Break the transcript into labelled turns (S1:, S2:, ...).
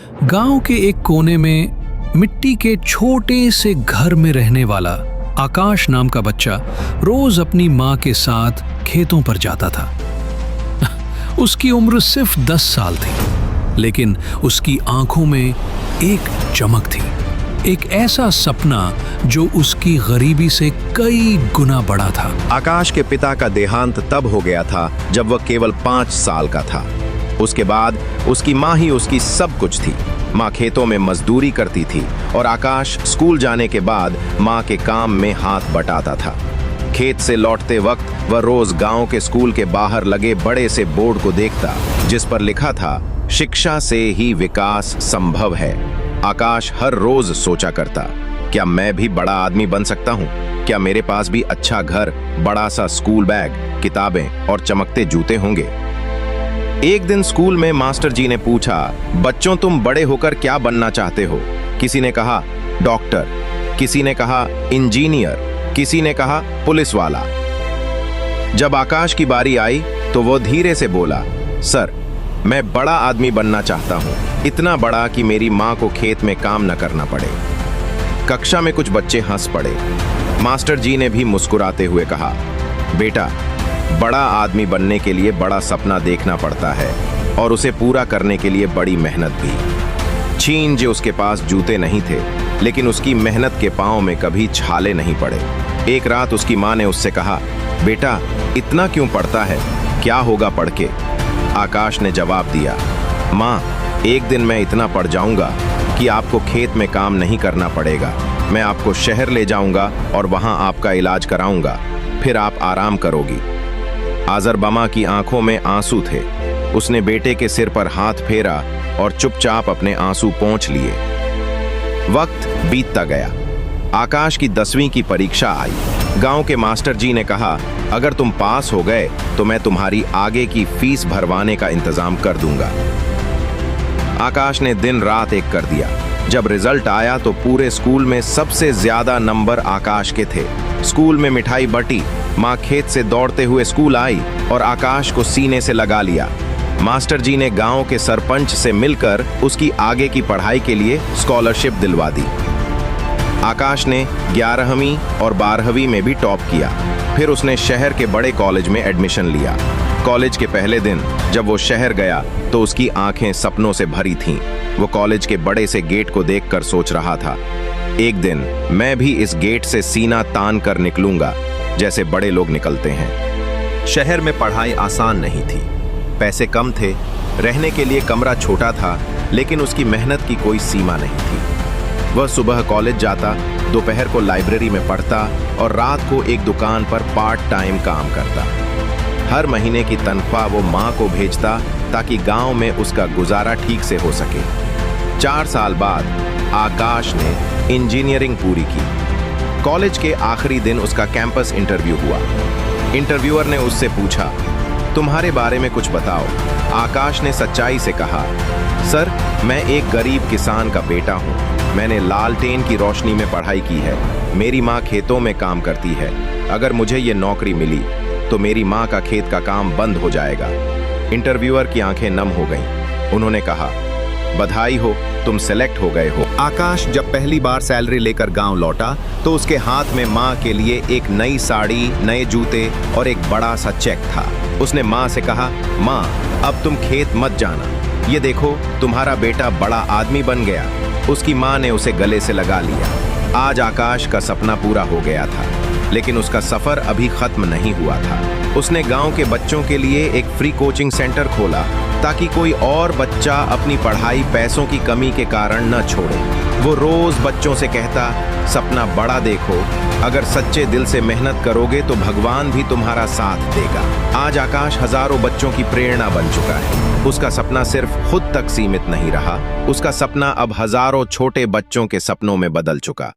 S1: गांव के एक कोने में मिट्टी के छोटे से घर में रहने वाला आकाश नाम का बच्चा रोज अपनी माँ के साथ खेतों पर जाता था। उसकी उम्र सिर्फ 10 साल थी, लेकिन उसकी आंखों में एक चमक थी, एक ऐसा सपना जो उसकी गरीबी से कई गुना बड़ा था।
S2: आकाश के पिता का देहांत तब हो गया था जब वह केवल 5 साल का था। उसके बाद उसकी माँ ही उसकी सब कुछ थी। माँ खेतों में मजदूरी करती थी और आकाश स्कूल जाने के बाद माँ के काम में हाथ बटाता था। खेत से लौटते वक्त वह रोज गांव के स्कूल के बाहर लगे बड़े से बोर्ड को देखता, जिस पर लिखा था, शिक्षा से ही विकास संभव है। आकाश हर रोज सोचा करता, क्या मैं भी बड़ा आदमी बन सकता हूँ? क्या मेरे पास भी अच्छा घर, बड़ा सा स्कूल बैग, किताबें और चमकते जूते होंगे? एक दिन स्कूल में मास्टर जी ने पूछा, बच्चों तुम बड़े होकर क्या बनना चाहते हो? किसी ने कहा डॉक्टर, किसी ने कहा इंजीनियर, किसी ने कहा पुलिस वाला। जब आकाश की बारी आई तो वो धीरे से बोला, सर मैं बड़ा आदमी बनना चाहता हूँ, इतना बड़ा कि मेरी माँ को खेत में काम न करना पड़े। कक्षा में कुछ बच्चे हंस पड़े। मास्टर जी ने भी मुस्कुराते हुए कहा, बेटा बड़ा आदमी बनने के लिए बड़ा सपना देखना पड़ता है और उसे पूरा करने के लिए बड़ी मेहनत भी। छीन जे उसके पास जूते नहीं थे, लेकिन उसकी मेहनत के पांव में कभी छाले नहीं पड़े। एक रात उसकी माँ ने उससे कहा, बेटा इतना क्यों पढ़ता है, क्या होगा पढ़ के? आकाश ने जवाब दिया, माँ एक दिन मैं इतना पढ़ जाऊंगा कि आपको खेत में काम नहीं करना पड़ेगा। मैं आपको शहर ले जाऊंगा और वहां आपका इलाज कराऊंगा, फिर आप आराम करोगी। आजरबमा की आंखों में आंसू थे। उसने बेटे के सिर पर हाथ फेरा और चुपचाप अपने आंसू पोंछ लिए। वक्त बीतता गया। आकाश की 10वीं की परीक्षा आई। गांव के मास्टर जी ने कहा, अगर तुम पास हो गए तो मैं तुम्हारी आगे की फीस भरवाने का इंतजाम कर दूंगा। आकाश ने दिन रात एक कर दिया। जब रिजल्ट आया तो पूरे स्कूल में सबसे ज्यादा नंबर आकाश के थे। स्कूल में मिठाई बटी। माँ खेत से दौड़ते हुए स्कूल आई और आकाश को सीने से लगा लिया। मास्टर जी ने गांव के सरपंच से मिलकर उसकी आगे की पढ़ाई के लिए स्कॉलरशिप दिलवा दी। आकाश ने 11वीं और 12वीं में भी टॉप किया। फिर उसने शहर के बड़े कॉलेज में एडमिशन लिया। कॉलेज के पहले दिन जब वो शहर गया तो उसकी आंखें सपनों से भरी थीं। वो कॉलेज के बड़े से गेट को देखकर सोच रहा था, एक दिन मैं भी इस गेट से सीना तान कर निकलूंगा जैसे बड़े लोग निकलते हैं। शहर में पढ़ाई आसान नहीं थी। पैसे कम थे, रहने के लिए कमरा छोटा था, लेकिन उसकी मेहनत की कोई सीमा नहीं थी। वह सुबह कॉलेज जाता, दोपहर को लाइब्रेरी में पढ़ता और रात को एक दुकान पर पार्ट टाइम काम करता। हर महीने की तनख्वाह वो माँ को भेजता ताकि गांव में उसका गुजारा ठीक से हो सके। 4 साल बाद आकाश ने इंजीनियरिंग पूरी की। कॉलेज के आखिरी दिन उसका कैंपस इंटरव्यू हुआ। इंटरव्यूअर ने उससे पूछा, तुम्हारे बारे में कुछ बताओ। आकाश ने सच्चाई से कहा, सर मैं एक गरीब किसान का बेटा हूँ। मैंने लालटेन की रोशनी में पढ़ाई की है। मेरी माँ खेतों में काम करती है। अगर मुझे ये नौकरी मिली तो मेरी माँ का खेत का काम बंद हो जाएगा। इंटरव्यूअर की आंखें नम हो गईं। उन्होंने कहा, बधाई हो, तुम सेलेक्ट हो गए हो। आकाश जब पहली बार सैलरी लेकर गांव लौटा तो उसके हाथ में माँ के लिए एक नई साड़ी, नए जूते और एक बड़ा सा चेक था। उसने माँ से कहा, माँ अब तुम खेत मत जाना, ये देखो तुम्हारा बेटा बड़ा आदमी बन गया। उसकी माँ ने उसे गले से लगा लिया। आज आकाश का सपना पूरा हो गया था, लेकिन उसका सफर अभी खत्म नहीं हुआ था। उसने गांव के बच्चों के लिए एक फ्री कोचिंग सेंटर खोला ताकि कोई और बच्चा अपनी पढ़ाई पैसों की कमी के कारण न छोड़े। वो रोज बच्चों से कहता, सपना बड़ा देखो, अगर सच्चे दिल से मेहनत करोगे तो भगवान भी तुम्हारा साथ देगा। आज आकाश हजारों बच्चों की प्रेरणा बन चुका है। उसका सपना सिर्फ खुद तक सीमित नहीं रहा, उसका सपना अब हजारों छोटे बच्चों के सपनों में बदल चुका।